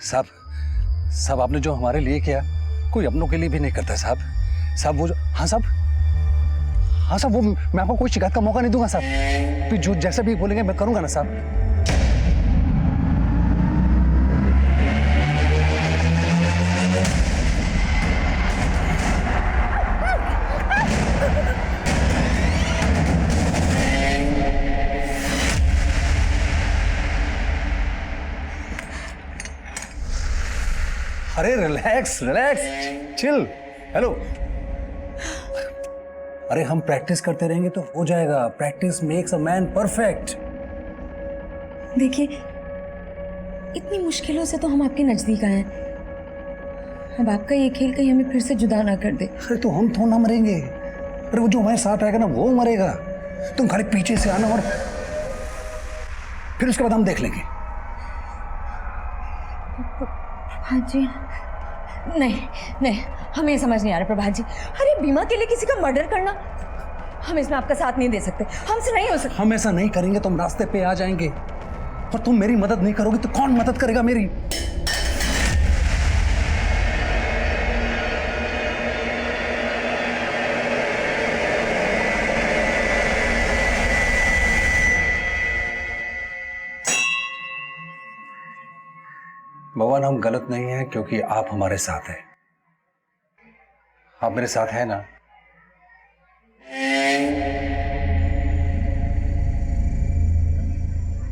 साहब साहब आपने जो हमारे लिए किया कोई अपनों के लिए भी नहीं करता साहब। साहब वो हाँ साहब वो मैं आपको कोई शिकायत का मौका नहीं दूंगा साहब। फिर जो जैसे भी बोलेंगे मैं करूंगा ना साहब। अरे रिलैक्स रिलैक्स चिल। हेलो। अरे हम प्रैक्टिस करते रहेंगे तो हो जाएगा। Practice makes a man perfect. देखिए इतनी मुश्किलों से तो हम आपके नजदीक आए हैं। अब आपका ये खेल कहीं हमें फिर से जुदा ना कर दे। अरे तो हम थोड़ा ना मरेंगे। अरे वो जो हमारे साथ आएगा ना वो मरेगा। तुम खाली पीछे से आना और फिर उसके बाद हम देख लेंगे। प्रभात जी नहीं हमें ये समझ नहीं आ रहा प्रभात जी। अरे बीमा के लिए किसी का मर्डर करना, हम इसमें आपका साथ नहीं दे सकते। हमसे नहीं हो सकता। हम ऐसा नहीं करेंगे तो हम रास्ते पे आ जाएंगे और तुम मेरी मदद नहीं करोगे तो कौन मदद करेगा मेरी। भगवान हम गलत नहीं हैं क्योंकि आप हमारे साथ हैं। आप मेरे साथ हैं ना।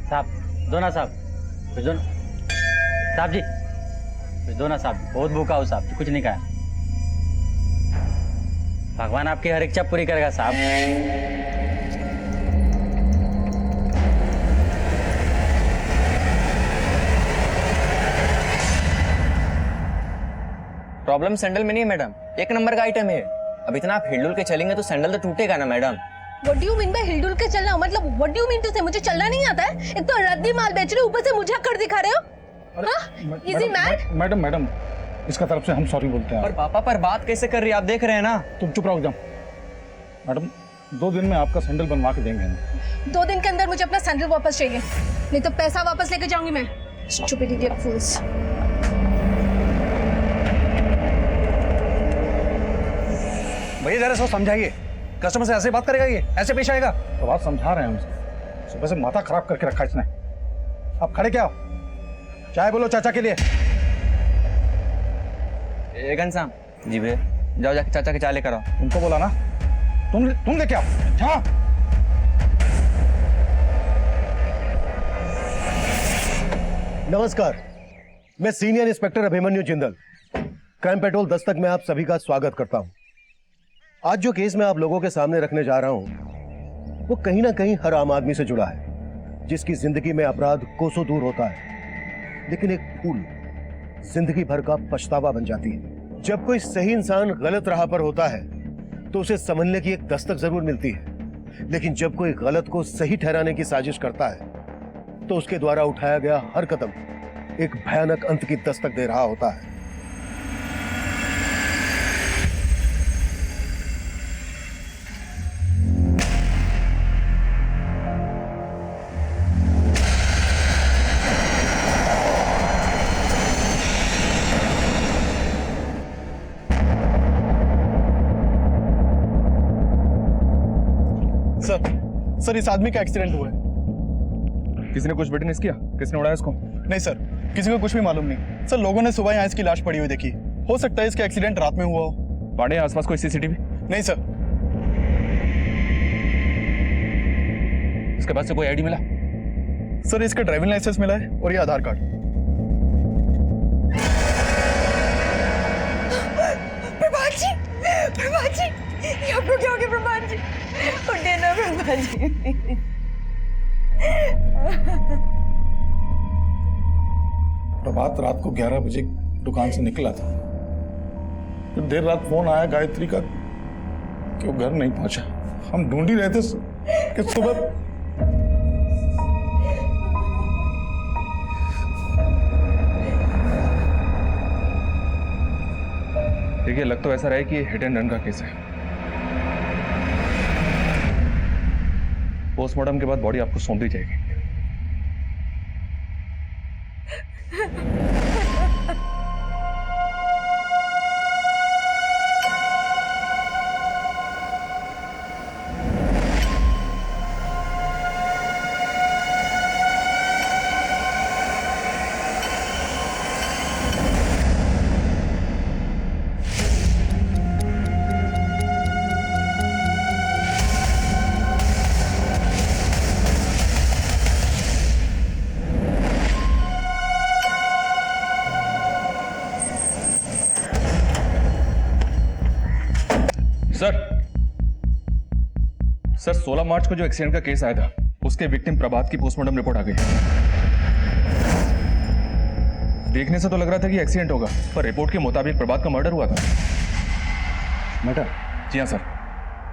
साहब दो ना साहब, कुछ दो ना साहब जी, कुछ दो ना साहब। बहुत भूखा हो साहब, कुछ नहीं खाया। भगवान आपकी हर इच्छा पूरी करेगा साहब। प्रॉब्लम सैंडल में नहीं है मैडम, एक नंबर का आइटम है। अब इतना आप हिलडुल के चलेंगे तो सैंडल तो टूटेगा ना madam. What do you mean by हिलडुल के चलना? मतलब what do you mean to say मुझे चलना नहीं आता है? एक तो रद्दी माल बेच रहे हो, ऊपर से मुझे अकड़ दिखा रहे हो। हाँ? Is he mad? मैडम इसका तरफ से हम सॉरी बोलते हैं। और पापा पर बात कैसे कर रही है आप देख रहे हैं ना। तुम चुप रहो एकदम। मैडम 2 दिन में आपका सैंडल बनवा के देंगे। 2 दिन के अंदर मुझे अपना सैंडल वापस चाहिए, नहीं तो पैसा वापस लेके जाऊंगी मैं। Stupid idiot fools। भैया जरा सो समझाइए, कस्टमर से ऐसे बात करेगा ये, ऐसे पेश आएगा? तो बात समझा रहे हैं हमसे। सुबह से माथा खराब करके रखा इसने। आप खड़े क्या हो? चाय बोलो चाचा के लिए। घनश्याम जी भैया, जाओ जाके चाचा के चाय लेकर आओ। तुमको बोला ना, तुम लेके आओ। हाँ नमस्कार, मैं senior inspector Abhimanyu Jindal, crime petrol Dastak में आप सभी का स्वागत करता हूं। आज जो केस मैं आप लोगों के सामने रखने जा रहा हूं वो कहीं ना कहीं हर आम आदमी से जुड़ा है, जिसकी जिंदगी में अपराध कोसों दूर होता है, लेकिन एक भूल जिंदगी भर का पछतावा बन जाती है। जब कोई सही इंसान गलत राह पर होता है तो उसे समझने की एक दस्तक जरूर मिलती है, लेकिन जब कोई गलत को सही ठहराने की साजिश करता है तो उसके द्वारा उठाया गया हर कदम एक भयानक अंत की दस्तक दे रहा होता है। सर इस आदमी का एक्सीडेंट हुआ है। किसी ने कुछ विटनेस किया? किसने उड़ाया इसको? नहीं सर, किसी को कुछ भी मालूम नहीं। सर लोगों ने सुबह यहाँ इसकी लाश पड़ी हुई देखी। हो सकता है इसका एक्सीडेंट रात में हुआ हो। पाड़े आसपास कोई सीसीटीवी? नहीं सर। इसके पास से कोई आईडी मिला? सर इसका ड्राइविंग लाइसेंस मिला है और ये आधार कार्ड। प्रभात जी ये आपको क्या हो गया? प्रभात जी उठिए ना प्रभात जी। प्रभात रात को 11 बजे दुकान से निकला था। फिर देर रात फोन आया गायत्री का कि वो घर नहीं पहुंचा। हम ढूंढ ही रहे थे कि सुबह देखिए, लग तो ऐसा रहा है कि हिट एंड रन का केस है। पोस्टमार्टम के बाद बॉडी आपको सौंप दी जाएगी। सर 16 मार्च को जो एक्सीडेंट का केस आया था उसके विक्टिम प्रभात की पोस्टमार्टम रिपोर्ट आ गई। देखने से तो लग रहा था कि एक्सीडेंट होगा, पर रिपोर्ट के मुताबिक प्रभात का मर्डर हुआ था। मर्डर? जी हाँ सर,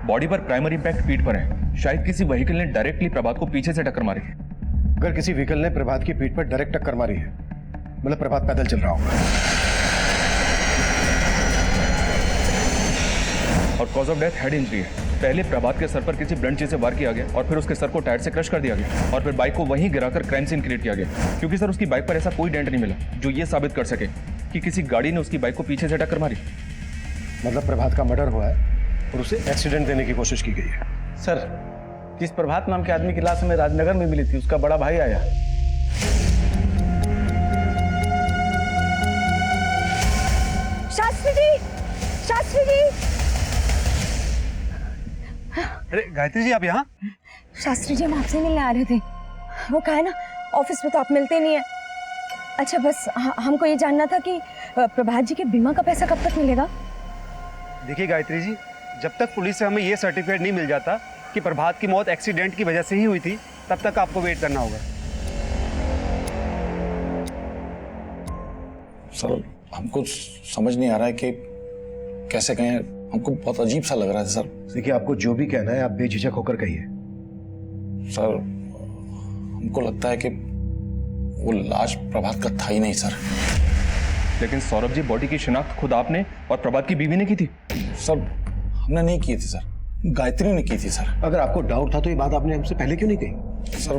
बॉडी पर प्राइमरी इंपैक्ट पीठ पर है। शायद किसी व्हीकल ने डायरेक्टली प्रभात को पीछे से टक्कर मारी। अगर किसी व्हीकल ने प्रभात की पीठ पर डायरेक्ट टक्कर मारी है, मतलब प्रभात पैदल चल रहा होगा। और cause of death head injury है। पहले प्रभात के सर पर किसी ब्लंट चीज से वार किया गया और फिर उसके सर को टायर से क्रश कर दिया गया और फिर बाइक को वहीं गिराकर क्राइम सीन क्रिएट किया गया, क्योंकि सर उसकी बाइक पर ऐसा कोई डेंट नहीं मिला जो ये साबित कर सके कि किसी गाड़ी ने उसकी बाइक को पीछे से टक्कर मारी। मतलब प्रभात का मर्डर हुआ है और उसे एक्सीडेंट देने की कोशिश की गई है। सर, जिस प्रभात नाम के आदमी की लाश हमें राजनगर में मिली थी, उसका बड़ा भाई आया। शास्त्री जी, शास्त्री जी। अरे गायत्री जी, आप यहाँ? शास्त्री जी, हम आपसे मिलने आ रहे थे। वो कहा है ना, ऑफिस में तो आप मिलते नहीं है। अच्छा, बस हमको ये जानना था कि प्रभात जी के बीमा का पैसा कब तक मिलेगा? देखिए गायत्री जी, जब तक पुलिस से हमें ये सर्टिफिकेट नहीं मिल जाता कि प्रभात की मौत एक्सीडेंट की वजह से ही हुई थी, तब तक आपको वेट करना होगा। सर हमको समझ नहीं आ रहा है कि कैसे कहें, हमको बहुत अजीब सा लग रहा है सर। देखिए, आपको जो भी कहना है आप बेझिझक होकर कहिए। सर हमको लगता है कि वो लाश प्रभात का था ही नहीं सर। लेकिन सौरभ जी, बॉडी की शिनाख्त खुद आपने और प्रभात की बीवी ने की थी। सर हमने नहीं की थी सर, गायत्री ने की थी सर। अगर आपको डाउट था तो ये बात आपने हमसे पहले क्यों नहीं कही? सर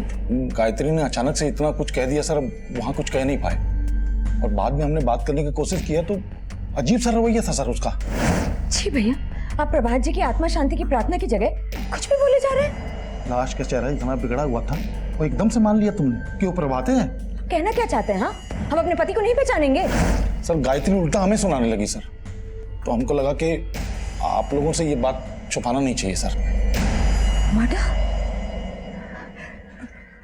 गायत्री ने अचानक से इतना कुछ कह दिया सर, वहां कुछ कह नहीं पाए और बाद में हमने बात करने की कोशिश किया तो अजीब सा रवैया था सर उसका। जी भैया, आप प्रभात जी की आत्मा शांति की प्रार्थना की जगह कुछ भी बोले जा रहे हैं। लाश का चेहरा इतना बिगड़ा हुआ था, वो एकदम से मान लिया तुमने कि वो प्रभात है। कहना क्या चाहते हैं? हाँ, हम अपने पति को नहीं पहचानेंगे? सर गायत्री उल्टा हमें सुनाने लगी सर, तो हमको लगा कि आप लोगों से ये बात छुपाना नहीं चाहिए सर। मर्डर?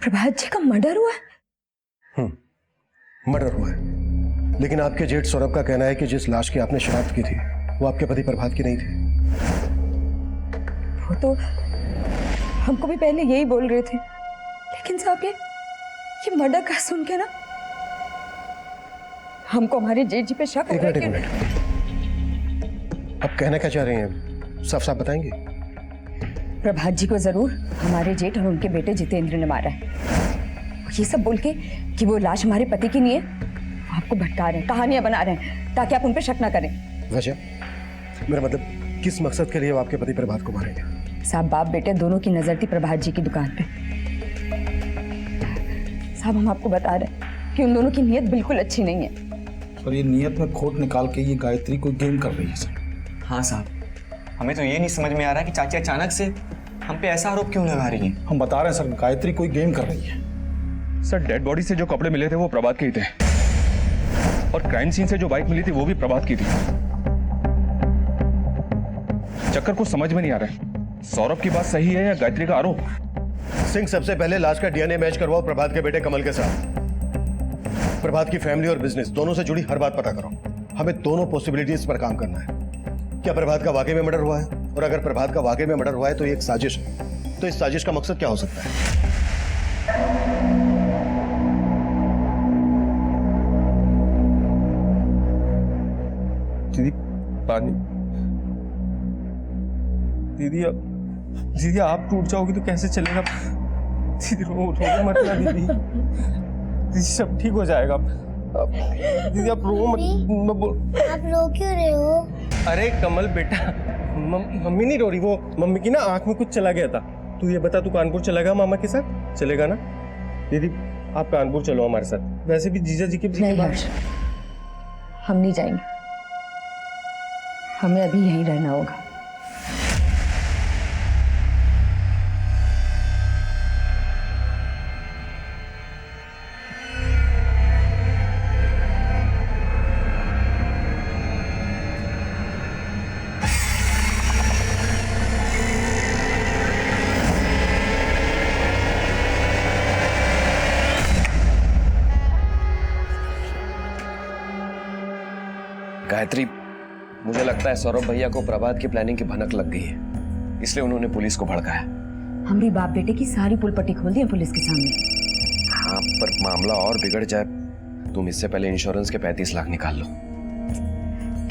प्रभात जी का मर्डर हुआ है? मर्डर हुआ है, लेकिन आपके जेठ सौरभ का कहना है कि जिस लाश की आपने शिनाख्त की थी वो आपके पति प्रभात की नहीं थी। वो तो हमको भी पहले यही बोल रहे थे, लेकिन साहब ये मर्डर का सुन के ना हमको हमारे जेठ जी पे शक हो रहा है। एक मिनट, आप कहना क्या चाह रहे हैं, साफ साफ बताएंगे? प्रभात जी को जरूर हमारे जेठ और उनके बेटे जितेंद्र ने मारा है। ये सब बोल के कि वो लाश हमारे पति की नहीं है, वो आपको भटका रहे हैं, कहानियां बना रहे हैं ताकि आप उन पे शक ना करें। वजह? मेरा मतलब किस मकसद के लिए वो आपके पति प्रभात को मारेंगे? साहब, बाप बेटे दोनों की नजर थी प्रभात जी की दुकान पे। साहब, हम आपको बता रहे हैं कि उन दोनों की नीयत बिल्कुल अच्छी नहीं है। सर ये नीयत में खोट निकाल के ये गायत्री कोई गेम कर रही है सर। हाँ साहब, हमें तो ये नहीं समझ में आ रहा कि चाची अचानक से हम पे ऐसा आरोप क्यों लगा रही हैं। हम बता रहे हैं सर, गायत्री कोई गेम कर रही है। सर डेड बॉडी से जो कपड़े मिले थे वो प्रभात के ही थे और क्राइम सीन से जो बाइक मिली थी वो भी प्रभात की थी। चक्कर को समझ में नहीं आ रहा है, सौरभ की बात सही है या गायत्री का आरोप? सिंह, सबसे पहले लाश का डीएनए मैच करवाओ प्रभात के बेटे कमल के साथ। प्रभात की फैमिली और बिजनेस दोनों से जुड़ी हर बात पता करो। हमें दोनों पॉसिबिलिटीज पर काम करना है। क्या प्रभात का वाकई में मर्डर हुआ है? और अगर प्रभात का वाकई में मर्डर हुआ है तो ये एक साजिश है। तो इस साजिश का मकसद क्या हो सकता है? दीदी पानी। दीदी आप टूट जाओगी तो कैसे चलेगा? दीदी रो मत ना दीदी, दीदी सब ठीक हो जाएगा। दीदी आप रो मत। आप रो क्यों रहे हो? अरे कमल बेटा, मम्मी नहीं रो रही, वो मम्मी की ना आंख में कुछ चला गया था। तू ये बता, तू कानपुर चलेगा मामा के साथ? चलेगा ना? दीदी आप कानपुर चलो हमारे साथ। वैसे भी जीजा जी के नहीं हर्ष, हम नहीं जाएंगे, हमें अभी यहीं रहना होगा। गायत्री, मुझे लगता है सौरभ भैया को प्रभात की प्लानिंग की भनक लग गई है, इसलिए उन्होंने पुलिस को भड़काया। हम भी बाप बेटे की सारी पुलपट्टी खोल दी है पुलिस के सामने। हाँ, पर मामला और बिगड़ जाए। तुम इससे पहले इंश्योरेंस के 35 लाख निकाल लो।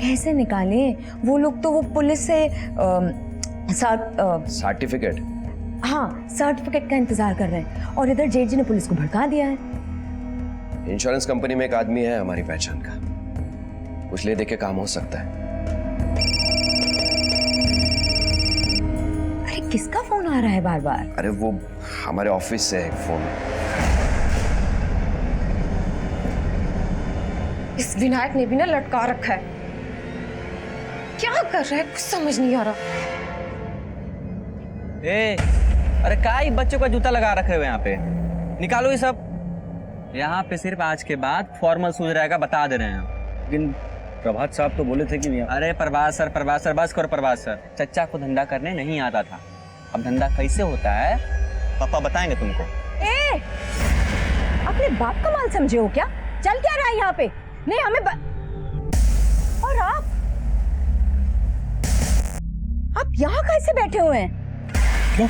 कैसे निकालें? वो लोग तो वो पुलिस से सर्टिफिकेट? हाँ, सर्टिफिकेट का इंतजार कर रहे हैं और इधर जेठ जी ने पुलिस को भड़का दिया है। इंश्योरेंस कंपनी में एक आदमी है हमारी पहचान का, कुछ ले दे के काम हो सकता है। अरे किसका फोन आ रहा है बार बार? अरे वो हमारे ऑफिस से है फोन। इस विनायक ने भी ना लटका रखा है, क्या कर रहा है कुछ समझ नहीं आ रहा। अरे काई बच्चों का जूता लगा रखे हुए यहाँ पे, निकालो ये सब। यहाँ पे सिर्फ आज के बाद फॉर्मल शूज रहेगा, बता दे रहे हैं। लेकिन प्रभात साहब तो बोले थे कि अरे प्रभात सर बस करो प्रभात सर। चच्चा को धंधा करने नहीं आता था, अब धंधा कैसे होता है पापा बताएंगे तुमको। अपने बाप का माल समझे हो क्या? चल क्या रहा है यहाँ पे? नहीं हमें और आप यहाँ कैसे बैठे हुए हैं? क्यों?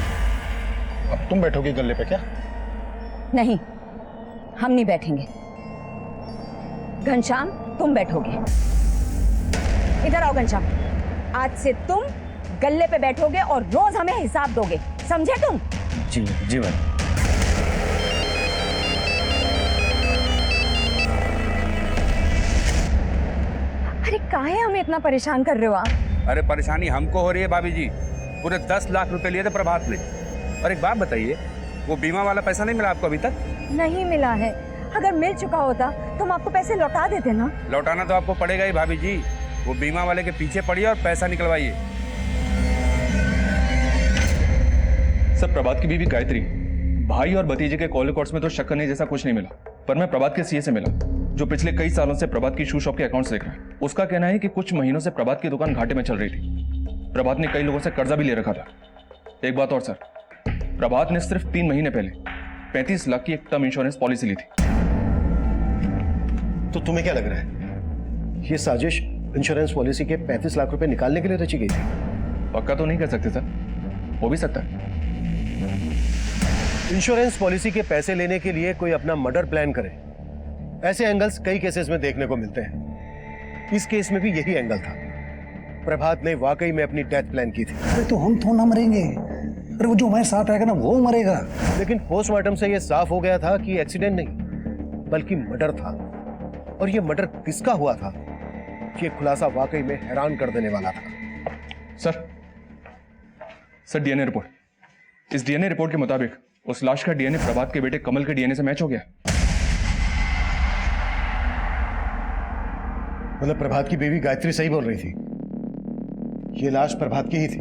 अब तुम बैठोगी गल्ले पे क्या? नहीं, हम नहीं बैठेंगे। घनश्याम तुम बैठोगे। इधर आओ घनश्याम, आज से तुम गल्ले पे बैठोगे और रोज हमें हिसाब दोगे, समझे तुम? जी जी मैम। अरे काहे हमें इतना परेशान कर रहे हो आप? अरे परेशानी हमको हो रही है भाभी जी, पूरे 10 लाख रुपए लिए थे प्रभात ने। और एक बात बताइए, वो बीमा वाला पैसा नहीं मिला आपको अभी तक? नहीं मिला है। अगर मिल चुका होता तो हम आपको पैसे लौटा देते ना। लौटाना तो आपको पड़ेगा ही भाभी जी, वो बीमा वाले के पीछे पड़िए और पैसा निकलवाइए। सर, प्रभात की बीवी गायत्री, भाई और भतीजे के कॉल रिकॉर्ड्स में तो शक करने जैसा कुछ नहीं मिला, पर मैं प्रभात के सीए से मिला जो पिछले कई सालों से प्रभात की शू शॉप के अकाउंट्स देख रहा है। उसका कहना है कि कुछ महीनों से प्रभात की दुकान घाटे में चल रही थी। प्रभात ने कई लोगों से कर्जा भी ले रखा था। एक बात और सर, प्रभात ने सिर्फ 3 महीने पहले 35 लाख की एक टर्म इंश्योरेंस पॉलिसी ली थी। तो तुम्हें क्या लग रहा है, ये साजिश इंश्योरेंस पॉलिसी के 35 लाख रुपए निकालने के लिए रची गई थी? पक्का तो नहीं कह सकते सर, हो भी सकता है। इंश्योरेंस पॉलिसी के पैसे लेने के लिए कोई अपना मर्डर प्लान करे, ऐसे एंगल्स कई केसेस में देखने को मिलते हैं। इस केस में भी यही एंगल था। प्रभात ने वाकई में अपनी डेथ प्लान की थी। अरे तो हम तो ना मरेंगे, अरे वो जो हमारे साथ आएगा ना वो मरेगा। लेकिन पोस्टमार्टम से यह साफ हो गया था कि एक्सीडेंट नहीं बल्कि मर्डर था। और यह मर्डर किसका हुआ था, यह खुलासा वाकई में हैरान कर देने वाला था। सर डीएनए रिपोर्ट, इस डीएनए रिपोर्ट के मुताबिक उस लाश का डीएनए प्रभात के बेटे कमल के डीएनए से मैच हो गया। मतलब प्रभात की बीवी गायत्री सही बोल रही थी, ये लाश प्रभात की ही थी।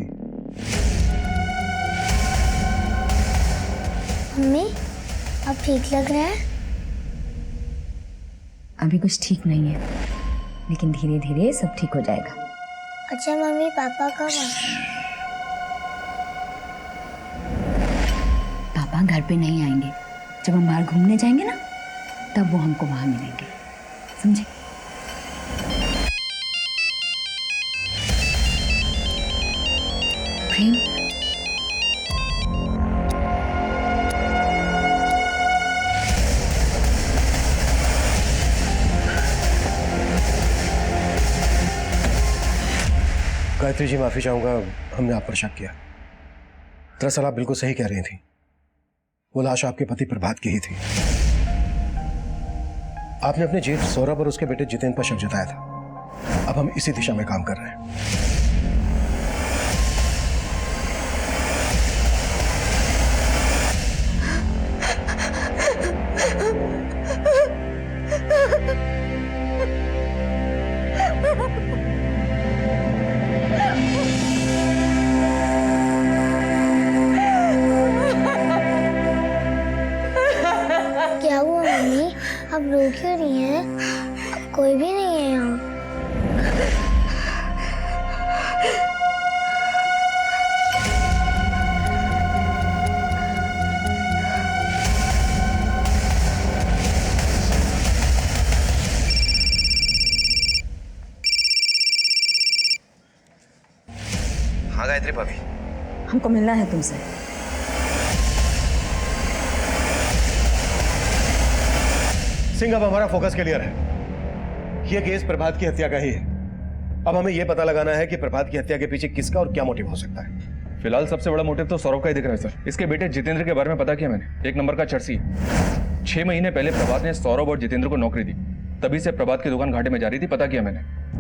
मम्मी अब ठीक लग रहा है? अभी कुछ ठीक नहीं है, लेकिन धीरे धीरे सब ठीक हो जाएगा। अच्छा मम्मी पापा कब आए? पापा घर पे नहीं आएंगे, जब हम बाहर घूमने जाएंगे ना तब वो हमको वहां मिलेंगे, समझे? प्रेम, गायत्री जी माफी चाहूंगा, हमने आप पर शक किया। दरअसल आप बिल्कुल सही कह रही थी, वो लाश आपके पति प्रभात की ही थी। आपने अपने जेठ सौरभ और उसके बेटे जितेंद्र पर शक जताया था। अब हम इसी दिशा में काम कर रहे हैं। क्या हुआ मम्मी, अब रो क्यों रही हैं? अब कोई भी नहीं है यहाँ। हाँ गायत्री भाभी, हमको मिलना है तुमसे। सिंह, अब हमारा फोकस क्लियर है। यह केस प्रभात की हत्या का ही है। अब हमें यह पता लगाना है कि प्रभात की हत्या के पीछे किसका और क्या मोटिव हो सकता है। फिलहाल सबसे बड़ा मोटिव तो सौरभ का ही दिख रहा है सर। इसके बेटे जितेंद्र के बारे में पता किया मैंने, 1 नंबर का चर्सी। 6 महीने पहले प्रभात ने सौरभ और जितेंद्र को नौकरी दी, तभी से प्रभात की दुकान घाटे में जा रही थी, पता किया मैंने।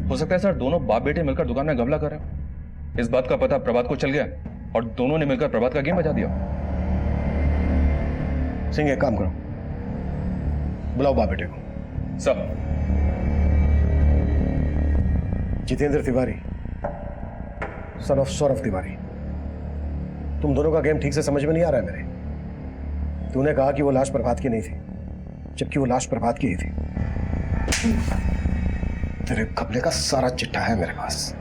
हो सकता है सर दोनों बाप बेटे मिलकर दुकान में घपला कर रहे हो। इस बात का पता प्रभात को चल गया और दोनों ने मिलकर प्रभात का गेम बजा दिया। सिंह, एक काम करो, बुलाओ बाप बेटे को। Sir. Jitendra Tiwari, son of Saurabh Tiwari, तुम दोनों का गेम ठीक से समझ में नहीं आ रहा है मेरे। तूने कहा कि वो लाश प्रभात की नहीं थी, जबकि वो लाश प्रभात की ही थी। तेरे घपले का सारा चिट्ठा है मेरे पास।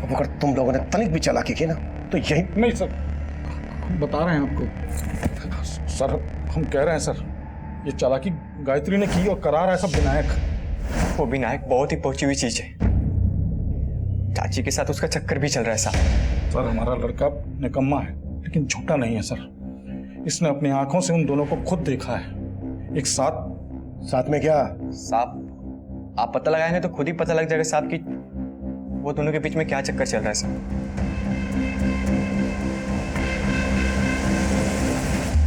अब अगर तुम लोगों ने तनिक भी चालाकी की ना तो यही। नहीं सर, हम बता रहे हैं आपको सर, हम कह रहे हैं सर, ये चालाकी गायत्री ने की और करा रहा है सब विनायक। वो विनायक बहुत ही पहुंची हुई चीज है। चाची के साथ उसका चक्कर भी चल रहा है साहब। सर, हमारा लड़का निकम्मा है लेकिन झूठा नहीं है सर। इसने अपनी आंखों से उन दोनों को खुद देखा है, एक साथ में क्या साहब, आप पता लगाएंगे तो खुद ही पता लग जाएगा साहब कि वो दोनों के बीच में क्या चक्कर चल रहा है साहब।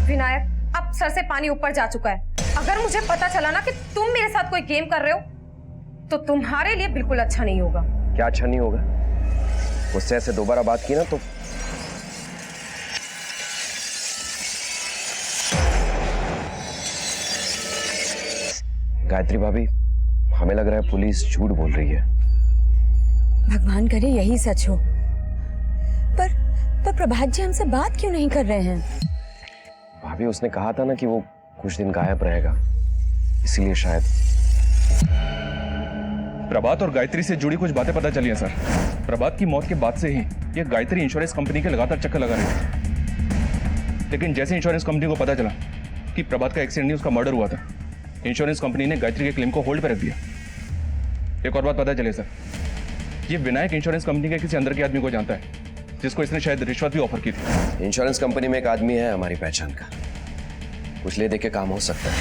विनायक, अब सर से पानी ऊपर जा चुका है। अगर मुझे पता चला ना कि तुम मेरे साथ कोई गेम कर रहे हो तो तुम्हारे लिए बिल्कुल अच्छा नहीं होगा। क्या अच्छा नहीं होगा? उससे ऐसे दोबारा बात की ना तो गायत्री भाभी, हमें लग रहा है पुलिस झूठ बोल रही है। भगवान करे यही सच हो। पर प्रभात जी हमसे बात क्यों नहीं कर रहे हैं? भाभी, उसने कहा था ना कि वो कुछ दिन गायब रहेगा, इसीलिए शायद। प्रभात और गायत्री से जुड़ी कुछ बातें पता चली हैं सर। प्रभात की मौत के बाद से ही ये गायत्री इंश्योरेंस कंपनी के लगातार चक्कर लगा रही थी, लेकिन जैसे इंश्योरेंस कंपनी को पता चला कि प्रभात का एक्सीडेंट नहीं उसका मर्डर हुआ था, इंश्योरेंस कंपनी ने गायत्री के क्लेम को होल्ड पर रख दिया। एक और बात पता चले सर, ये विनायक इंश्योरेंस कंपनी के किसी अंदर के आदमी को जानता है, जिसको इसने शायद रिश्वत भी ऑफर की थी। इंश्योरेंस कंपनी में एक आदमी है हमारी पहचान का, कुछ ले दे के काम हो सकता है।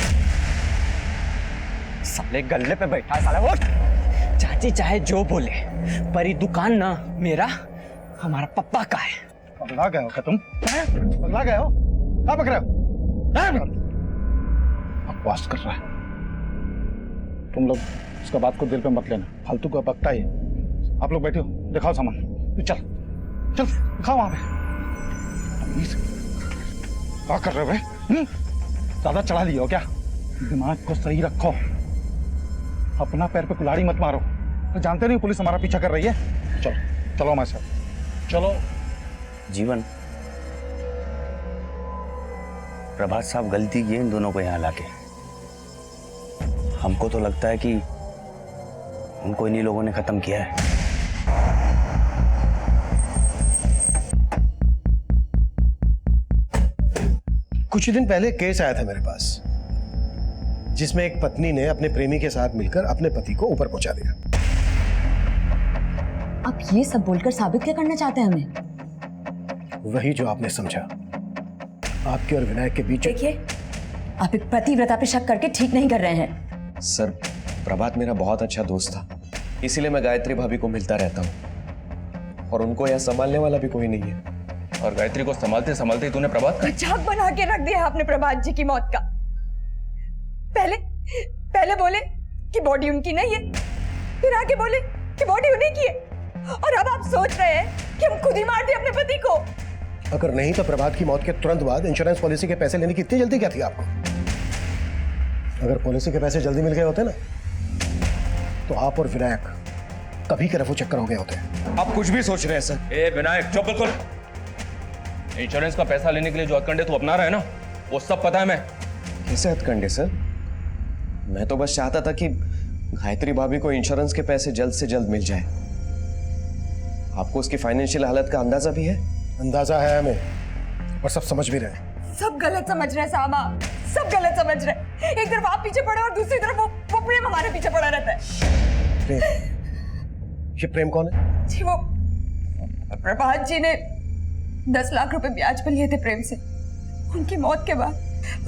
साले गल्ले पे बैठा है साला वो। चाची चाहे जो बोले, पर ये दुकान ना मेरा हमारा पप्पा का है। पगला गए हो क्या तुम? पगला गए हो? क्या पकड़ रहे हो? बकवास कर रहा है। तुम लोग उसका बात को दिल पे मत लेना, फालतू का बकता ही। आप लोग बैठे हो, दिखाओ सामान। चल चल दिखाओ वहां पे। क्या कर रहे हो भाई? ज्यादा चढ़ा लिया हो क्या? दिमाग को सही रखो, अपना पैर पे कुल्हाड़ी मत मारो। तो जानते नहीं पुलिस हमारा पीछा कर रही है। चलो चलो हमारे साथ चलो। जीवन, प्रभात साहब गलती की इन दोनों को यहाँ लाके। हमको तो लगता है कि उनको इन्हीं लोगों ने खत्म किया है। कुछ दिन पहले केस आया था मेरे पास, जिसमें एक पत्नी ने अपने प्रेमी के साथ मिलकर अपने पति को ऊपर पहुंचा दिया। आप ये सब बोलकर साबित क्या करना चाहते हैं हमें? वही जो आपने समझा, आपके और विनायक के बीच। देखिए, आप एक पतिव्रता पे शक करके ठीक नहीं कर रहे हैं। सर, प्रभात मेरा बहुत अच्छा दोस्त था, इसीलिए मैं गायत्री भाभी को मिलता रहता हूँ, और उनको यहाँ संभालने वाला भी कोई नहीं है। और गायत्री को संभालते संभालते तूने प्रभात का मजाक बना के रख दिया आपने प्रभात जी की मौत का। पहले बोले कि बॉडी उनकी नहीं है, फिर आगे बोले कि बॉडी उन्हीं की है, और अब आप सोच रहे हैं कि हम खुद ही मार दें अपने पति को। अगर नहीं तो प्रभात की मौत के तुरंत बाद इंश्योरेंस पॉलिसी के पैसे लेने की इतनी जल्दी क्या थी आपको? अगर पॉलिसी के पैसे जल्दी मिल गए होते ना तो आप और विनायक कभी के रफू चक्कर हो गए होते। आप कुछ भी सोच रहे हैं सर। ए विनायक, चुप बिल्कुल। इंश्योरेंस का पैसा लेने के लिए जो हथकंडे तू अपना रहा है ना, वो सब पता है मैं। कैसे हथकंडे सर? मैं तो बस चाहता था कि गायत्री भाभी को इंश्योरेंस के पैसे जल्द से जल्द मिल जाए। आपको उसकी फाइनेंशियल हालत का अंदाजा भी है? अंदाजा है हमें, और सब समझ भी रहे हैं। सब गलत समझ रहे हैं साहब, आप सब गलत समझ रहे हैं। एक तरफ आप पीछे पड़े और दूसरी तरफ वो प्रेम हमारे पीछे पड़ा रहता है। प्रेम? ये प्रेम कौन है? जी वो प्रभात जी ने 10 लाख रुपए ब्याज पर लिए थे प्रेम से। उनकी मौत के बाद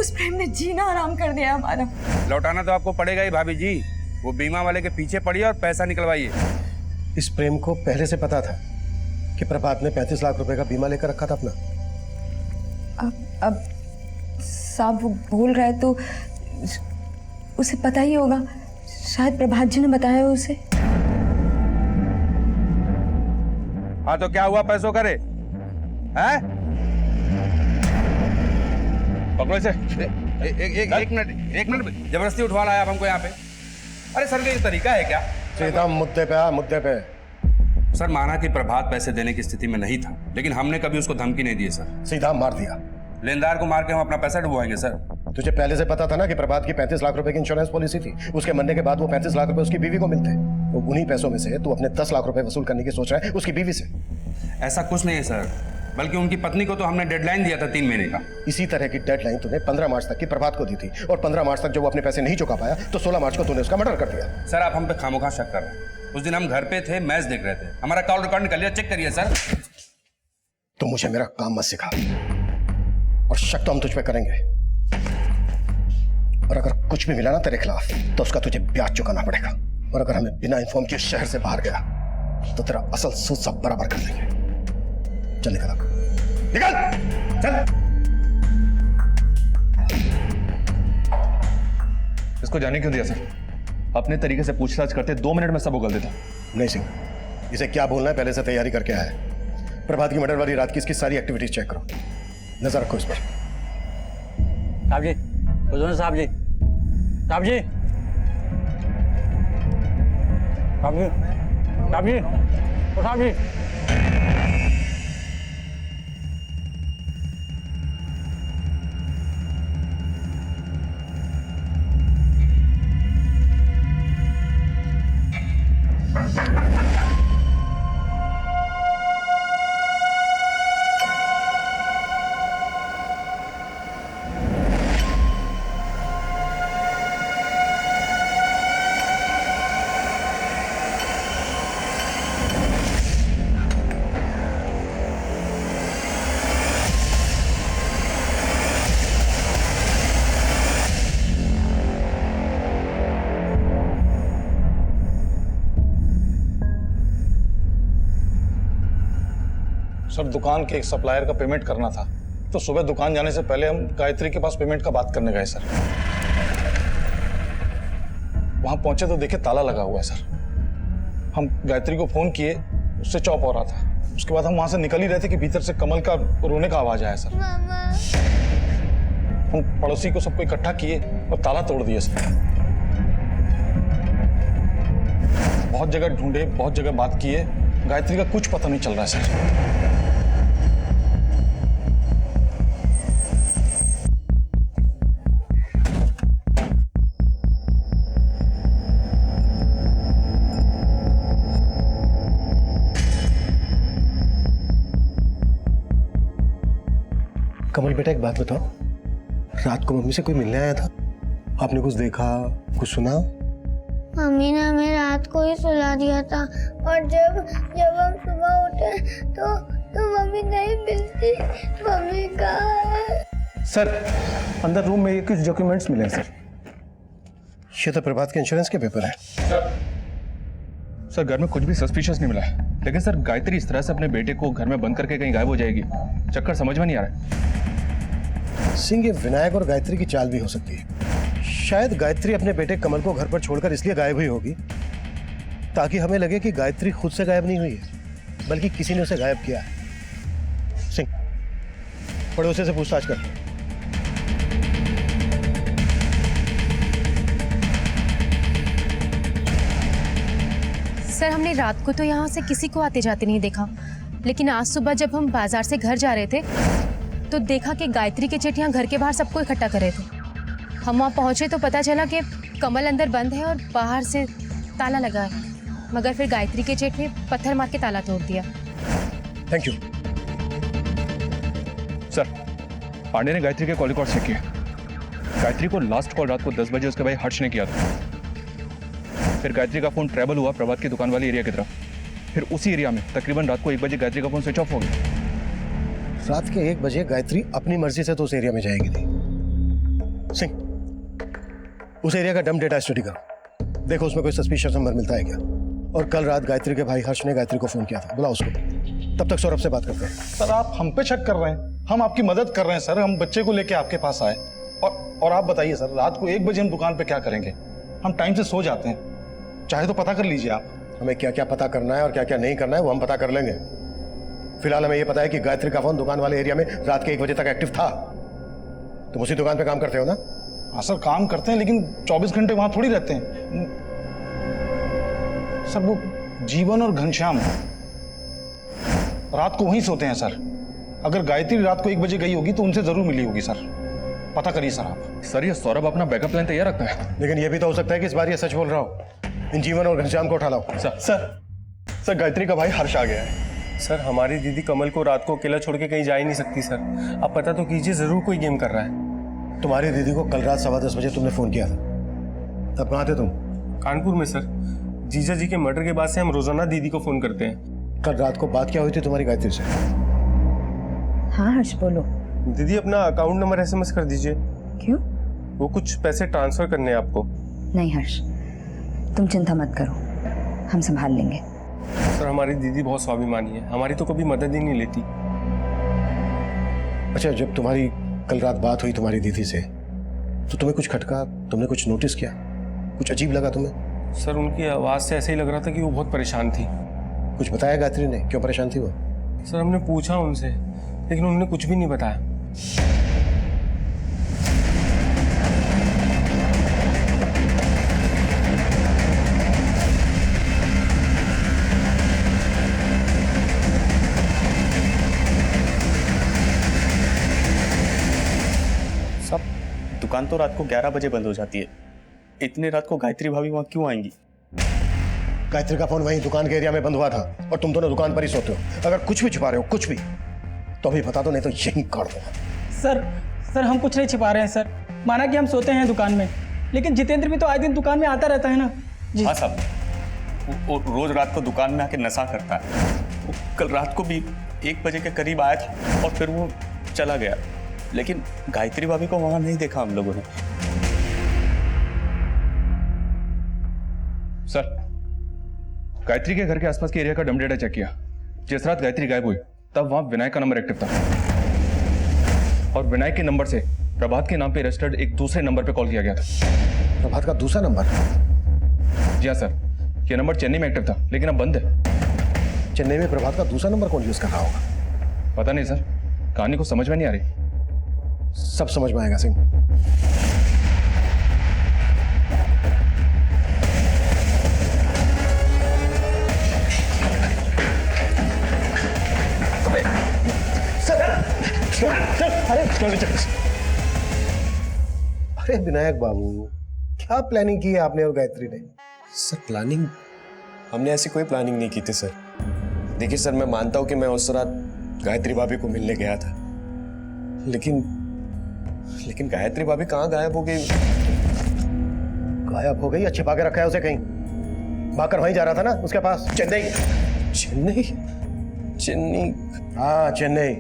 उस प्रेम ने जीना आराम कर दिया हमारा। लौटाना तो आपको पड़ेगा ही भाभी जी। वो बीमा वाले के पीछे पड़िए और पैसा निकलवाइए। इस प्रेम को पहले से पता था कि प्रभात ने 35 लाख रुपए का बीमा लेकर रखा था अपना। अब साहब वो बोल रहा है तो उसे पता ही होगा। शायद प्रभात जी ने बताया उसे। हाँ तो क्या हुआ पैसों करे? हैं? पकड़ो इसे। एक मिनट जबरदस्ती उठवा लाया आप हमको यहाँ पे। अरे सर ये तरीका है क्या? सीधा मुद्दे पे आ, मुद्दे पे। सर माना कि प्रभात पैसे देने की स्थिति में नहीं था, लेकिन हमने कभी उसको धमकी नहीं दी सर। सीधा मार दिया। लेनदार को मार के हम अपना पैसा डुबवाएंगे सर। तुझे पहले से पता था ना कि प्रभात की 35 लाख रुपए की इंश्योरेंस पॉलिसी थी। उसके मरने के बाद वो 35 लाख रुपए उसकी बीवी को मिलते। तो उन्हीं पैसों में से तू अपने 10 लाख रुपए वसूल करने की सोच रहा है उसकी बीवी से। ऐसा कुछ नहीं है सर, बल्कि उनकी पत्नी को तो हमने डेडलाइन दिया था 3 महीने का। इसी तरह की डेडलाइन तूने 15 मार्च तक की प्रभात को दी थी, और 15 मार्च तक जब वो अपने पैसे नहीं चुका पाया तो 16 मार्च को तूने उसका मर्डर कर दिया। सर आप हम पे खामोखा शक कर रहे हैं। उस दिन हम घर पे थे, मैच देख रहे थे। हमारा कॉल रिकॉर्ड निकल लिया, चेक करिए सर। तो मुझे मेरा काम मत सिखा, और शक तो हम तुझ पे करेंगे, और अगर कुछ भी मिला ना तेरे खिलाफ तो उसका तुझे ब्याज चुकाना पड़ेगा। और अगर हमें बिना इन्फॉर्म किए शहर से बाहर गया तो तेरा असल सूद सब बराबर कर देंगे। चल निकल, निकल चल। इसको जाने क्यों दिया सर? अपने तरीके से पूछताछ करते 2 मिनट में सब उगल देता। नहीं सिंह, इसे क्या बोलना है पहले से तैयारी करके आया है। प्रभात की मर्डर वाली रात की इसकी सारी एक्टिविटीज चेक करो, नजर रखो इस पर। साहब जी, साहब जी, साहब जी, साहब जी, साहब जी, साहब जी। सर दुकान के एक सप्लायर का पेमेंट करना था, तो सुबह दुकान जाने से पहले हम गायत्री के पास पेमेंट का बात करने गए सर। वहां पहुंचे तो देखे ताला लगा हुआ है सर। हम गायत्री को फोन किए, उससे चौप हो रहा था। उसके बाद हम वहां से निकल ही रहे थे कि भीतर से कमल का रोने का आवाज आया सर। हम पड़ोसी को सबको इकट्ठा किए और ताला तोड़ दिए सर। बहुत जगह ढूंढे, बहुत जगह बात किए, गायत्री का कुछ पता नहीं चल रहा है सर। कमल बेटा एक बात बताओ, रात को मम्मी से कोई मिलने आया था? आपने कुछ देखा, कुछ सुना? मम्मी ने हमें रात को ही सुला दिया था, और जब हम सुबह उठे तो मम्मी नहीं मिलती। मम्मी कहाँ है? सर अंदर रूम में ये कुछ डॉक्यूमेंट्स मिले सर। ये तो प्रभात के इंश्योरेंस के पेपर है। सर घर में कुछ भी सस्पिशियस नहीं मिला है, लेकिन सर गायत्री इस तरह से अपने बेटे को घर में बंद करके कहीं गायब हो जाएगी, चक्कर समझ में नहीं आ रहा है। सिंह, ये विनायक और गायत्री की चाल भी हो सकती है। शायद गायत्री अपने बेटे कमल को घर पर छोड़कर इसलिए गायब हुई होगी ताकि हमें लगे कि गायत्री खुद से गायब नहीं हुई है, बल्कि किसी ने उसे गायब किया है। सिंह, पड़ोसी से पूछताछ कर। सर हमने रात को तो यहाँ से किसी को आते जाते नहीं देखा, लेकिन आज सुबह जब हम बाजार से घर जा रहे थे तो देखा कि गायत्री के जेठ यहाँ घर के बाहर सबको इकट्ठा कर रहे थे। हम वहाँ पहुँचे तो पता चला कि कमल अंदर बंद है और बाहर से ताला लगा है, मगर फिर गायत्री के जेठ ने पत्थर मार के ताला तोड़ दिया। Thank you sir. पांडे ने गायत्री के कॉल रिकॉर्ड चेक किया। गायत्री को लास्ट कॉल रात को 10 बजे उसके भाई हर्ष ने किया था। फिर गायत्री का फोन ट्रैवल हुआ प्रभात की दुकान वाले एरिया की तरफ। फिर उसी एरिया में तकरीबन रात को 1 बजे गायत्री का फोन स्विच ऑफ हो गया। रात के 1 बजे गायत्री अपनी मर्जी से तो उस एरिया में जाएगी नहीं, सिंह, उस एरिया का डम डेटा स्टडी करो, देखो उसमें कोई सस्पिशियस नंबर मिलता है क्या। और कल रात गायत्री के भाई हर्ष ने गायत्री को फोन किया था, बुलाओ उसको। तब तक सौरभ से बात करते हैं। सर आप हम पे शक कर रहे हैं, हम आपकी मदद कर रहे हैं सर। हम बच्चे को लेके आपके पास आए और आप बताइए सर, रात को 1 बजे हम दुकान पे क्या करेंगे? हम टाइम से सो जाते हैं, चाहे तो पता कर लीजिए आप। हमें क्या क्या पता करना है और क्या क्या नहीं करना है वो हम पता कर लेंगे। फिलहाल हमें यह पता है कि गायत्री का फोन दुकान वाले एरिया में रात के 1 बजे तक एक्टिव था। तुम उसी दुकान पे काम करते हो ना? हाँ सर, काम करते हैं, लेकिन 24 घंटे वहां थोड़ी रहते हैं सर। वो जीवन और घनश्याम रात को वहीं सोते हैं सर। अगर गायत्री रात को 1 बजे गई होगी तो उनसे जरूर मिली होगी सर, पता करिए सर आप। सर ये सौरभ अपना बैकअप प्लान तैयार रखता है, लेकिन यह भी तो हो सकता है कि इस बार ये सच बोल रहा हो। इन जीवन और घनश्याम को उठा लाओ। सर गायत्री का भाई हर्ष आ गया है। सर हमारी दीदी कमल को रात को अकेला छोड़ के कहीं जा ही नहीं सकती सर। आप पता तो कीजिए, जरूर कोई गेम कर रहा है। तुम्हारी दीदी को कल रात 10:15 बजे तुमने फोन किया था, तब कहाँ थे तुम? कानपुर में सर। जीजा जी के मर्डर के बाद से हम रोजाना दीदी को फोन करते हैं। कल रात को बात क्या हुई थी तुम्हारी गायत्री से? हाँ हर्ष बोलो। दीदी अपना अकाउंट नंबर SMS कर दीजिए। क्यों? वो कुछ पैसे ट्रांसफर करने हैं आपको। नहीं हर्ष, तुम चिंता मत करो, हम संभाल लेंगे। सर हमारी दीदी बहुत स्वाभिमानी है, हमारी तो कभी मदद ही नहीं लेती। अच्छा, जब तुम्हारी कल रात बात हुई तुम्हारी दीदी से तो तुम्हें कुछ खटका, तुमने कुछ नोटिस किया, कुछ अजीब लगा तुम्हें? सर उनकी आवाज से ऐसे ही लग रहा था कि वो बहुत परेशान थी। कुछ बताया गायत्री ने, क्यों परेशान थी वो? सर हमने पूछा उनसे, लेकिन उन्होंने कुछ भी नहीं बताया। सब दुकान तो रात को 11 बजे बंद हो जाती है, इतनी रात को गायत्री भाभी वहां क्यों आएंगी? गायत्री का फोन वहीं दुकान के एरिया में बंद हुआ था और तुम दोनों दुकान पर ही सोते हो। अगर कुछ भी छुपा रहे हो, कुछ भी, तो अभी बता दो, नहीं तो यहीं काट दो। सर हम कुछ नहीं छिपा रहे हैं सर। माना कि हम सोते हैं दुकान में, लेकिन जितेंद्र भी तो आए दिन दुकान में आता रहता है ना जी। हाँ साहब, वो रोज रात को दुकान में आके नशा करता है। वो कल रात को भी 1 बजे के करीब आया था और फिर वो चला गया, लेकिन गायत्री भाभी को वहां नहीं देखा हम लोगों ने। सर गायत्री के घर के आसपास के एरिया का डम डेटा चेक किया। जिस रात गायत्री गायब हुई तब वहां विनायक का नंबर एक्टिव था और विनायक के नंबर से प्रभात के नाम पे रजिस्टर्ड एक दूसरे नंबर पे कॉल किया गया था। प्रभात का दूसरा नंबर? जी हाँ सर, ये नंबर चेन्नई में एक्टिव था लेकिन अब बंद है। चेन्नई में प्रभात का दूसरा नंबर कौन यूज कर रहा होगा? पता नहीं सर, कहानी को समझ में नहीं आ रही। सब समझ में आएगा सिंह। अरे विनायक बाबू, क्या प्लानिंग की है आपने और गायत्री ने? Sir planning? हमने ऐसी कोई प्लानिंग नहीं की थी सर। देखिए सर, मैं मानता हूं कि मैं उस रात गायत्री भाभी को मिलने गया था, लेकिन गायत्री भाभी कहाँ गायब हो गई? गायब हो गई या छिपा के रखा है उसे कहीं? भागकर वहीं जा रहा था ना उसके पास, चेन्नई। चेन्नई? चेन्नई? हाँ चेन्नई।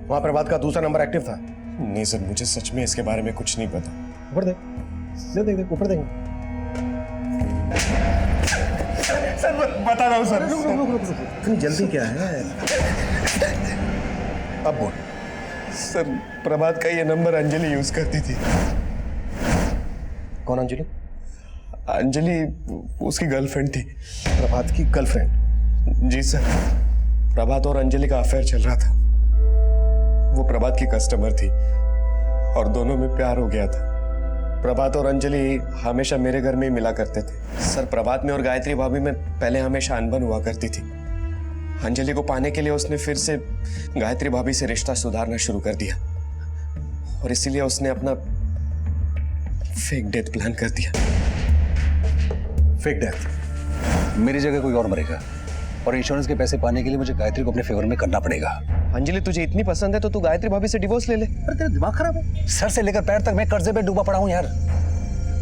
वहां प्रभात का दूसरा नंबर एक्टिव था। नहीं सर, मुझे सच में इसके बारे में कुछ नहीं पता। ऊपर देख, देख ऊपर देख। सर बता रहा हूँ सर। इतनी जल्दी क्या है? अब बोल। सर प्रभात का ये नंबर अंजलि यूज करती थी। कौन अंजलि? अंजलि उसकी गर्लफ्रेंड थी। प्रभात की गर्लफ्रेंड? जी सर, प्रभात और अंजलि का अफेयर चल रहा था। वो प्रभात की कस्टमर थी और दोनों में प्यार हो गया था। प्रभात और अंजलि हमेशा मेरे घर में ही मिला करते थे। सर प्रभात में और गायत्री भाभी में पहले हमेशा अनबन हुआ करती थी। अंजलि को पाने के लिए उसने फिर से गायत्री भाभी से रिश्ता सुधारना शुरू कर दिया और इसीलिए उसने अपना फेक डेथ प्लान कर दिया। Fake death? मेरी जगह कोई और मरेगा और इंश्योरेंस के पैसे पाने के लिए मुझे गायत्री को अपने फेवर में करना पड़ेगा। अंजलि तुझे इतनी पसंद है तो तू गायत्री भाभी से डिवोर्स ले ले। अरे तेरा दिमाग खराब है? सर से लेकर पैर तक मैं कर्जे पे डूबा पड़ा हूं यार।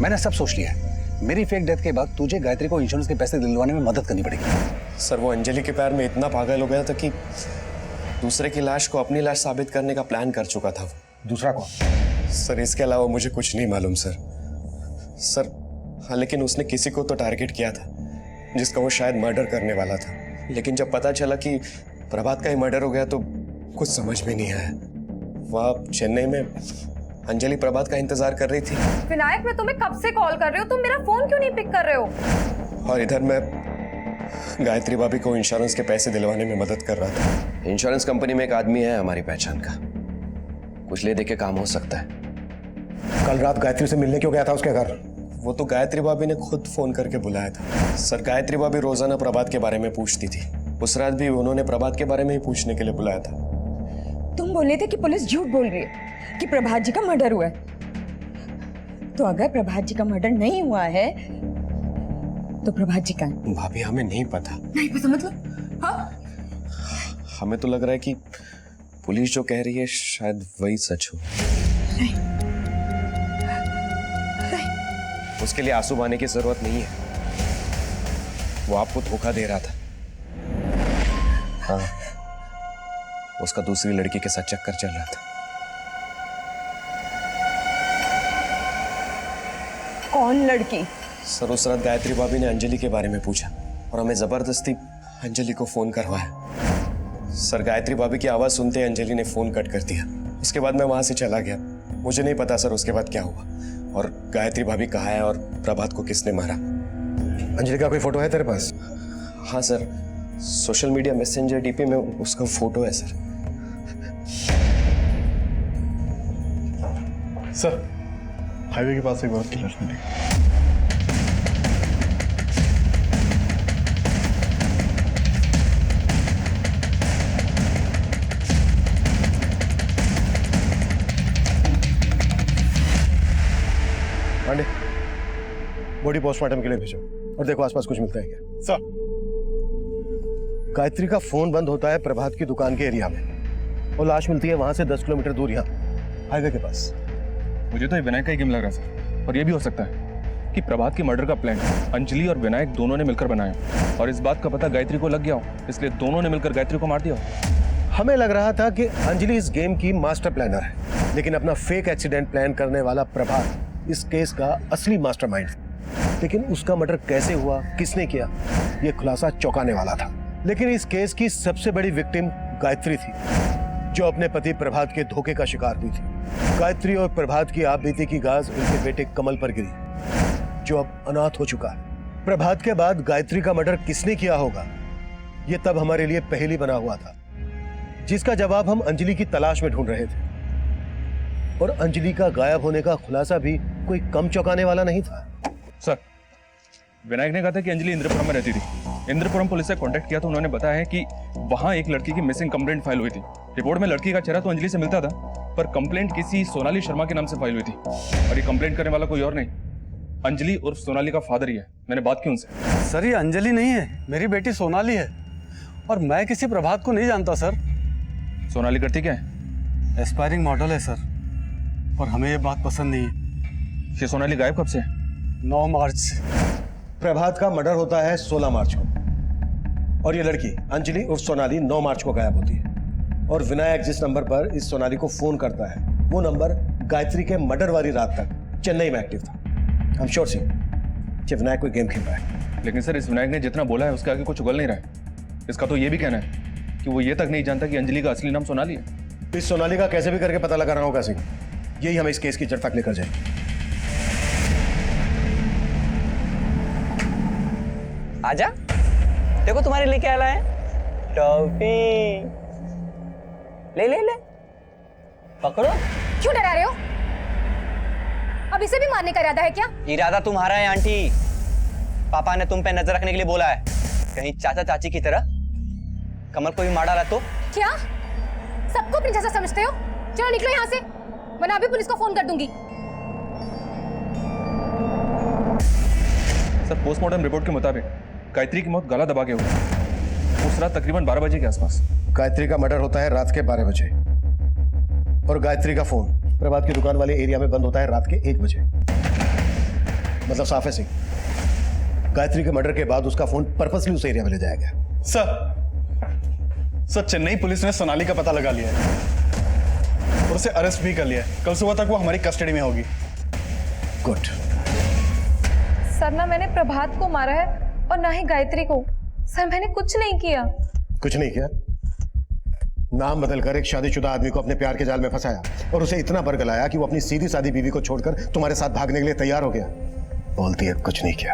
मैंने सब सोच लिया है। मेरी फेक डेथ के बाद तुझे गायत्री को इंश्योरेंस के पैसे दिलवाने में मदद करनी पड़ेगी। सर वो अंजलि के प्यार में इतना पागल हो गया था कि दूसरे की लाश को अपनी लाश साबित करने का प्लान कर चुका था वो। दूसरा कौन? सर इसके अलावा मुझे कुछ नहीं मालूम सर। सर हाँ, लेकिन उसने किसी को तो टारगेट किया था जिसका वो शायद मर्डर करने वाला था, लेकिन जब पता चला कि प्रभात का ही मर्डर हो गया तो कुछ समझ में नहीं आया। वहाँ चेन्नई में अंजलि प्रभात का इंतजार कर रही थी विनायक, मैं तुम्हें कब से कॉल कर रही हूँ, तुम मेरा फोन क्यों नहीं पिक कर रहे हो? और इधर मैं गायत्री भाभी को इंश्योरेंस के पैसे दिलवाने में मदद कर रहा था। इंश्योरेंस कंपनी में एक आदमी है हमारी पहचान का, कुछ ले दे के काम हो सकता है। कल रात गायत्री से मिलने क्यों गया था उसके घर? वो तो गायत्री भाभी ने खुद फोन करके बुलाया था सर। गायत्री भाभी रोजाना प्रभात के बारे में पूछती थी, उस रात भी उन्होंने प्रभात के बारे में ही पूछने के लिए बुलाया था। तुम बोले थे कि पुलिस झूठ बोल रही है कि प्रभात जी का मर्डर हुआ है, तो अगर प्रभात जी का मर्डर नहीं हुआ है तो प्रभात जी का है? भाभी हमें नहीं पता। नहीं पता मतलब? हाँ? हमें तो लग रहा है कि पुलिस जो कह रही है शायद वही सच हो। उसके लिए आंसू बहाने की जरूरत नहीं है, वो आपको धोखा दे रहा था। हाँ, उसका दूसरी लड़की के साथ चक्कर चल रहा था। कौन लड़की? सर उस रात गायत्री भाभी ने अंजलि के बारे में पूछा और हमें जबरदस्ती अंजलि को फोन करवाया। सर गायत्री भाभी की आवाज सुनते ही अंजलि ने फोन कट कर दिया। उसके बाद मैं वहां से चला गया, मुझे नहीं पता सर उसके बाद क्या हुआ और गायत्री भाभी कहाँ है और प्रभात को किसने मारा। अंजलि का कोई फोटो है तेरे पास? हाँ sir, social media messenger DP में उसका फोटो है सर। सर हाईवे के पास एक बहुत की लाश मिली। पांडे, बॉडी पोस्टमार्टम के लिए भेजो और देखो आसपास कुछ मिलता है क्या। सर गायत्री का फोन बंद होता है प्रभात की दुकान के एरिया में और लाश मिलती है वहां से 10 किलोमीटर दूर, यहाँ हाईवे के पास। मुझे तो ये विनायक का ही गेम लग रहा है सर, और ये भी हो सकता है कि प्रभात के मर्डर का प्लान अंजलि और विनायक दोनों ने मिलकर बनाया और इस बात का पता गायत्री को लग गया हो, इसलिए दोनों ने मिलकर गायत्री को मार दिया हो। हमें लग रहा था कि अंजलि इस गेम की मास्टर प्लानर है, लेकिन अपना फेक एक्सीडेंट प्लान करने वाला प्रभात इस केस का असली मास्टरमाइंड है। लेकिन उसका मर्डर कैसे हुआ, किसने किया, यह खुलासा चौंकाने वाला था। लेकिन इस केस की सबसे बड़ी विक्टिम गायत्री थी, जो अपने पति प्रभात के धोखे का शिकार हुई थी। गायत्री और प्रभात की आपबीती की गाज उनके बेटे कमल पर गिरी, जो अब अनाथ हो चुका है। प्रभात के बाद गायत्री का मर्डर किसने किया होगा, यह तब हमारे लिए पहेली बना हुआ था, जिसका जवाब हम अंजलि की तलाश में ढूंढ रहे थे। और अंजलि का गायब होने का खुलासा भी कोई कम चौंकाने वाला नहीं था। सर विनायक ने कहा था कि अंजलि इंद्रपुरम में रहती थी। इंद्रपुरम पुलिस से कांटेक्ट किया तो उन्होंने बताया है कि वहां एक लड़की की मिसिंग कंप्लेंट फाइल हुई थी। रिपोर्ट में लड़की का चेहरा तो अंजलि से मिलता था, पर कंप्लेंट किसी सोनाली शर्मा के नाम से फाइल हुई थी और ये कंप्लेंट करने वाला कोई और नहीं, अंजलि उर्फ सोनाली का फादर ही है। मैंने बात की उनसे। सर ये अंजलि नहीं है, मेरी बेटी सोनाली है और मैं किसी प्रभात को नहीं जानता सर। सोनाली करती क्या है? एस्पायरिंग मॉडल है सर, और हमें ये बात पसंद नहीं है। ये सोनाली गायब कब से? 9 मार्च से। प्रभात का मर्डर होता है 16 मार्च को और ये लड़की अंजलि उर्फ सोनाली 9 मार्च को गायब होती है। और विनायक जिस नंबर पर इस सोनाली को फोन करता है, वो नंबर गायत्री के मर्डर वाली रात तक चेन्नई में एक्टिव था। I'm sure सी कि विनायक कोई गेम खेल रहा है। लेकिन सर इस विनायक ने जितना बोला है उसके आगे कुछ उगल नहीं रहा है। इसका तो ये भी कहना है कि वो ये तक नहीं जानता कि अंजलि का असली नाम सोनाली है। इस सोनाली का कैसे भी करके पता लगाना होगा सिंह, यही हमें इस केस की जड़ तक लेकर जाए। आजा, देखो तुम्हारे लिए क्या लाए, टॉफी। ले ले ले, पकड़ो। क्यों डरा रहे हो? अब इसे भी मारने का इरादा है क्या? इरादा तुम्हारा है आंटी, पापा ने तुम पे नजर रखने के लिए बोला है, कहीं चाचा चाची की तरह कमल को भी मार डाला तो। क्या सबको अपनी जैसा समझते हो? चलो निकलो यहाँ से, वरना अभी पुलिस को फोन कर दूंगी। सर पोस्टमार्टम रिपोर्ट के मुताबिक गायत्री की मौत गला दबा के हुई, उस रात तकरीबन 12 बजे के आसपास। गायत्री का मर्डर होता है रात के 12 बजे और गायत्री का फोन प्रभात की दुकान वाले एरिया में बंद होता है रात के 1 बजे। मतलब साफ है सिंह, गायत्री के मर्डर के बाद उसका फोन पर्पसली उस एरिया में ले जाया गया। सर चेन्नई पुलिस ने सोनाली का पता लगा लिया है। और उसे अरेस्ट भी कर लिया है। कल सुबह तक वो हमारी कस्टडी में होगी। गुड। सर ना मैंने प्रभात को मारा है और ना ही गायत्री को। सर मैंने कुछ नहीं किया। कुछ नहीं किया? नाम बदलकर एक शादीशुदा आदमी को अपने प्यार के जाल में फंसाया और उसे इतना बरगलाया कि वो अपनी सीधी सादी बीवी को छोड़कर तुम्हारे साथ भागने के लिए तैयार हो गया। बोलती है कुछ नहीं किया।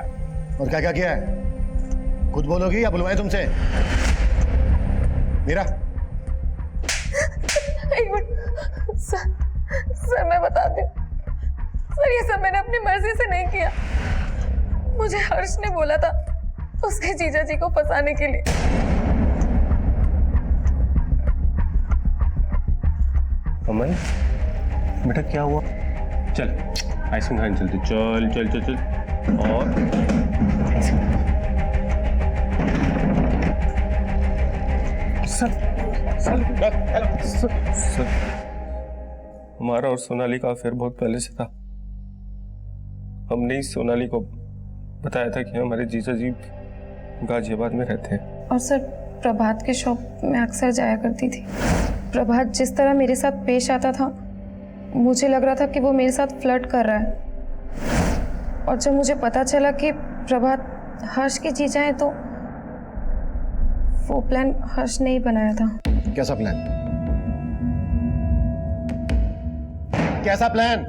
और क्या क्या किया है? खुद बोलोगी या बुलवाएं तुमसे? मीरा। एक मिनट सर मैं बताती हूँ। सर ये सब मैंने अपनी मर्जी से नहीं किया। मुझे हर्ष ने बोला था उसके जीजा जी को फंसाने के लिए। अमन बेटा क्या हुआ? चल आइसक्रीम खाने चलते। चल चल चल चल। और सर हमारा और सोनाली का अफेयर बहुत पहले से था। हमने इस सोनाली को बताया था कि हमारे जीजा जी गाजियाबाद में रहते हैं। और सर प्रभात के शॉप में अक्सर जाया करती थी। प्रभात जिस तरह मेरे साथ पेश आता था मुझे लग रहा था कि वो मेरे साथ फ्लर्ट कर रहा है। और जब मुझे पता चला कि प्रभात हर्ष के जीजा हैं तो वो प्लान हर्ष ने ही बनाया था। कैसा प्लान? कैसा प्लान?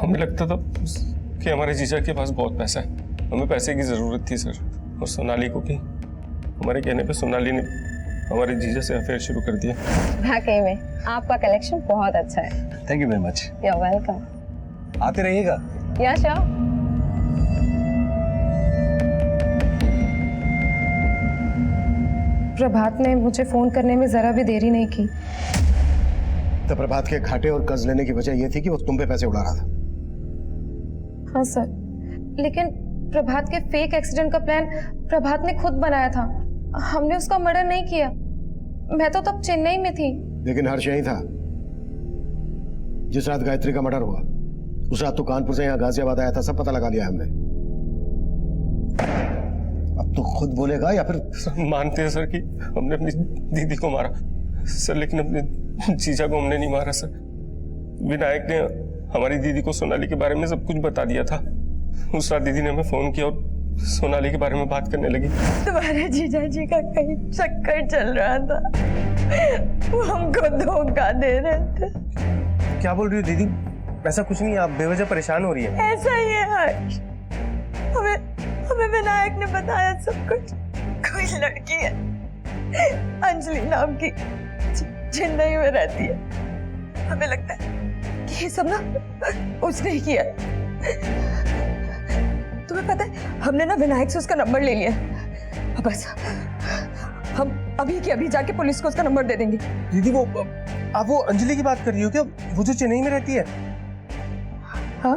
हमें लगता था कि हमारे जीजा के पास बहुत पैसा है, हमें पैसे की जरूरत थी सर। और सोनाली को भी हमारे कहने पे सोनाली ने हमारे जीजा से अफेयर शुरू कर दिया। वाकई में आपका कलेक्शन बहुत अच्छा है। Thank you very much. You are welcome. आते रहिएगा। या श्योर। प्रभात ने मुझे फोन करने में जरा भी देरी नहीं की। तो प्रभात के घाटे और कर्ज लेने की वजह यह थी कि वो तुम पे पैसे उड़ा रहा था। हाँ सर, लेकिन प्रभात के फेक एक्सीडेंट का प्लान प्रभात ने खुद बनाया था। हमने उसका मर्डर नहीं किया। मैं तो तब चेन्नई में थी। लेकिन हर्ष यही था। जिस रात गायत्री का मर्डर हुआ उस रात तो कानपुर से यहाँ गाजियाबाद आया था, सब पता लगा लिया हमने। अब तो खुद बोलेगा या फिर? मानते हैं सर कि हमने अपनी दीदी को मारा सर, लेकिन अपने जीजा को हमने नहीं मारा सर। विनायक ने हमारी दीदी को सोनाली के बारे में सब कुछ बता दिया था। उस रात दीदी ने हमें फोन किया और सोनाली के बारे में बात करने लगी। तुम्हारे जीजा जी का कहीं चक्कर चल रहा था, वो हमको धोखा दे रहे थे। क्या बोल रही हो दीदी? ऐसा कुछ नहीं है, आप बेवजह परेशान हो रही है। ऐसा ही है हर्ष। हमें विनायक ने बताया सब कुछ। कोई लड़की है अंजलि नाम की, चेन्नई में रहती है। हमें लगता है कि ये सब ना उसने ही किया। तुम्हें पता है हमने ना विनायक से उसका नंबर ले लिया। बस हम अभी के अभी जाके पुलिस को उसका नंबर दे देंगे। दीदी वो आप वो अंजलि की बात कर रही हो क्या? वो जो चेन्नई में रहती है? हाँ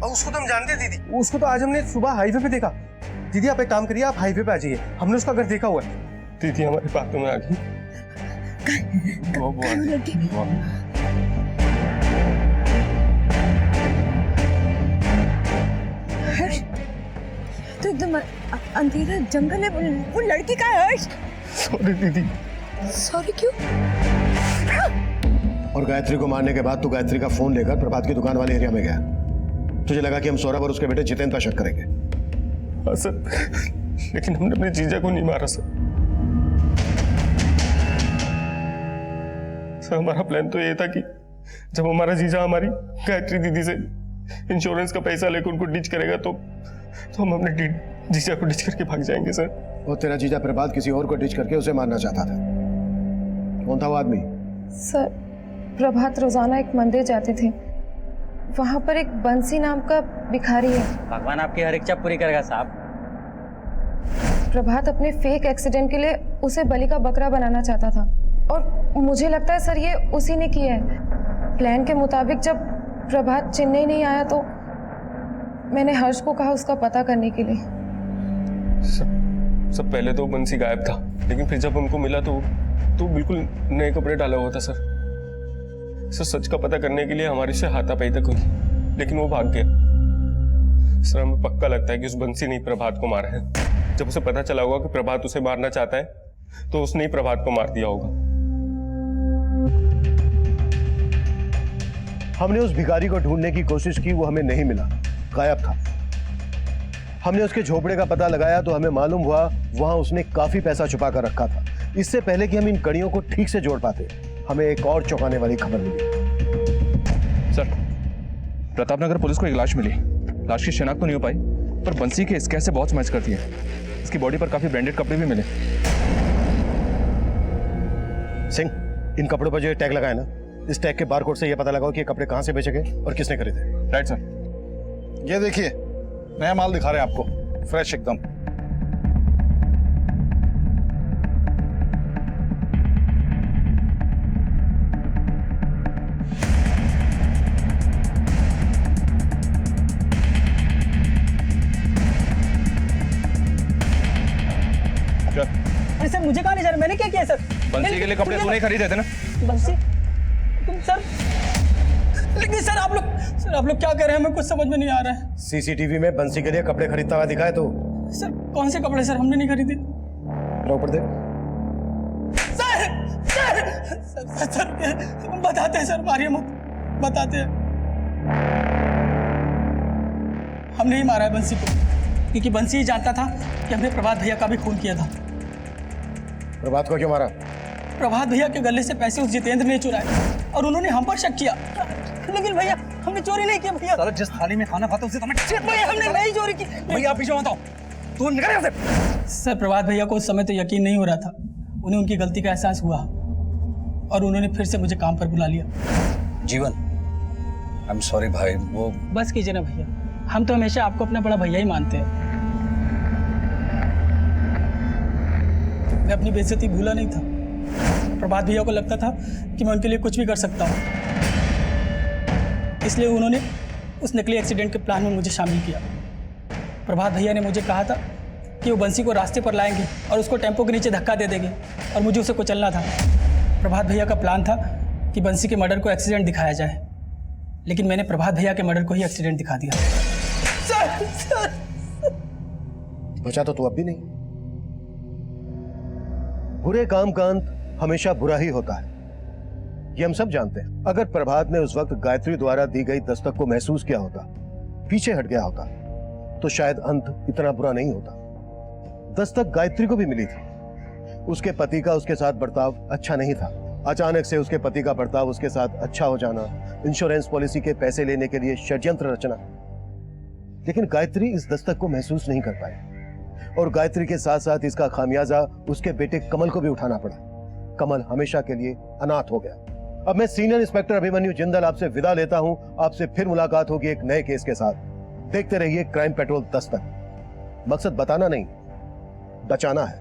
उसको तो हम जानते हैं दीदी। उसको तो आज हमने सुबह हाईवे पे देखा। दीदी आप एक काम करिए, आप हाईवे पे आ जाइए, हमने उसका घर देखा हुआ है। दीदी हमारी बातों में आ गई। तो एकदम अंधेरा जंगल है। वो लड़की का है हर्ष। सॉरी दीदी। सॉरी क्यों? और गायत्री को मारने के बाद तू गायत्री का फोन लेकर प्रभात की दुकान वाले एरिया में गया। तुझे लगा कि हम सौरभ और उसके बेटे जितेंद्र पर शक करेंगे। हाँ सर, लेकिन हमने अपने जीजा को नहीं मारा सर। सर हमारा प्लान तो ये था कि जब हमारा जीजा हमारी गायत्री दीदी से इंश्योरेंस का पैसा लेकर उनको डिच करेगा तो हम अपने जीजा को डिच करके भाग जाएंगे सर। और तेरा जीजा प्रभात किसी और को डिच करके उसे मारना चाहता था। कौन था वो आदमी? सर प्रभात रोजाना एक मंदिर जाते थे। वहां पर एक बंसी नाम का भिखारी है। भगवान आपकी हर इच्छा पूरी करेगा साहब। प्रभात अपने फेक एक्सीडेंट के लिए उसे बलि का बकरा बनाना चाहता था और मुझे लगता है सर ये उसी ने किया है। प्लान के मुताबिक जब प्रभात चेन्नई नहीं आया तो मैंने हर्ष को कहा उसका पता करने के लिए। सब पहले तो बंसी गायब था, लेकिन फिर जब उनको मिला तो बिल्कुल नए कपड़े डाला हुआ था सर। सच का पता करने के लिए हमारे से हाथापाई तक हुई, लेकिन वो भाग गया। सर हमें पक्का लगता है कि उस बंसी ने ही प्रभात को मारा है। जब उसे पता चला होगा कि प्रभात उसे मारना चाहता है तो उसने ही प्रभात को मार दिया होगा। हमने उस भिखारी को ढूंढने की कोशिश की, वो हमें नहीं मिला, गायब था। हमने उसके झोपड़े का पता लगाया तो हमें मालूम हुआ वहां उसने काफी पैसा छुपा कर रखा था। इससे पहले कि हम इन कड़ियों को ठीक से जोड़ पाते, हमें एक और चौंकाने वाली खबर मिली। सर, प्रतापनगर पुलिस को एक लाश मिली। लाश की शिनाख्त तो नहीं हो पाई, पर बंसी के स्केच से बहुत मैच करती है। इसकी बॉडी पर काफी ब्रांडेड कपड़े भी मिले। सिंह, इन कपड़ों पर जो टैग लगा है ना, इस टैग के बारकोड से यह पता लगाओ कि ये कपड़े कहां से बेचे गए और किसने खरीदे। Right sir. ये देखिए, नया माल दिखा रहे हैं आपको, फ्रेश एकदम। अरे सर, मुझे कहाँ ले जा रहे? मैंने क्या किया सर? बंसी के लिए कपड़े तूने खरीदे थे ना? बंसी? तुम सर, लेकिन सर आप लोग क्या कर रहे हैं? हमें कुछ समझ में नहीं आ रहा है। सीसीटीवी में बंसी के लिए कपड़े खरीदता हुआ दिखा है तो? सर कौन से कपड़े सर? हमने नहीं खरीदे। ऊपर देख। सर बताते हैं सर, मारिए मत, बताते हैं। हमने ही मारा है बंसी को, क्योंकि बंसी ही जानता था कि हमने प्रभात भैया का भी खून किया था। प्रभात को क्यों मारा? प्रभात भैया के गले से पैसे उस जितेंद्र ने चुराए और उन्होंने हम पर शक किया। लेकिन भैया हमने चोरी नहीं की भैया। साला जिस थाली में खाना खाता उसे तो भैया हमने नहीं चोरी की। भैया आप पीछे मत आओ, तू निकल यहाँ से। सर प्रभात भैया को उस समय तो यकीन नहीं हो रहा था। उन्हें उनकी गलती का एहसास हुआ और उन्होंने फिर से मुझे काम पर बुला लिया। जीवन, आई एम सॉरी भाई। वो बस कीजिए ना भैया, हम तो हमेशा आपको अपना बड़ा भैया ही मानते हैं। मैं अपनी बेइज्जती भूला नहीं था। प्रभात भैया को लगता था कि मैं उनके लिए कुछ भी कर सकता हूँ, इसलिए उन्होंने उस नकली एक्सीडेंट के प्लान में मुझे शामिल किया। प्रभात भैया ने मुझे कहा था कि वो बंसी को रास्ते पर लाएंगे और उसको टेम्पो के नीचे धक्का दे देंगे और मुझे उसे कुचलना था। प्रभात भैया का प्लान था कि बंसी के मर्डर को एक्सीडेंट दिखाया जाए, लेकिन मैंने प्रभात भैया के मर्डर को ही एक्सीडेंट दिखा दिया। सर बचा तो तू अब भी नहीं। बुरे काम का अंत हमेशा बुरा ही होता है, ये हम सब जानते हैं। अगर प्रभात ने उस वक्त गायत्री द्वारा दी गई दस्तक को महसूस किया होता, पीछे हट गया होता, तो शायद अंत इतना बुरा नहीं होता। दस्तक गायत्री को भी मिली थी। उसके पति का उसके साथ बर्ताव अच्छा नहीं था। अचानक से उसके पति का बर्ताव उसके साथ अच्छा हो जाना, इंश्योरेंस पॉलिसी के पैसे लेने के लिए षड्यंत्र रचना। लेकिन गायत्री इस दस्तक को महसूस नहीं कर पाई और गायत्री के साथ साथ इसका खामियाजा उसके बेटे कमल को भी उठाना पड़ा। कमल हमेशा के लिए अनाथ हो गया। अब मैं सीनियर इंस्पेक्टर अभिमन्यु जिंदल आपसे विदा लेता हूं। आपसे फिर मुलाकात होगी एक नए केस के साथ। देखते रहिए क्राइम पेट्रोल दस्तक। मकसद बताना नहीं, बचाना है।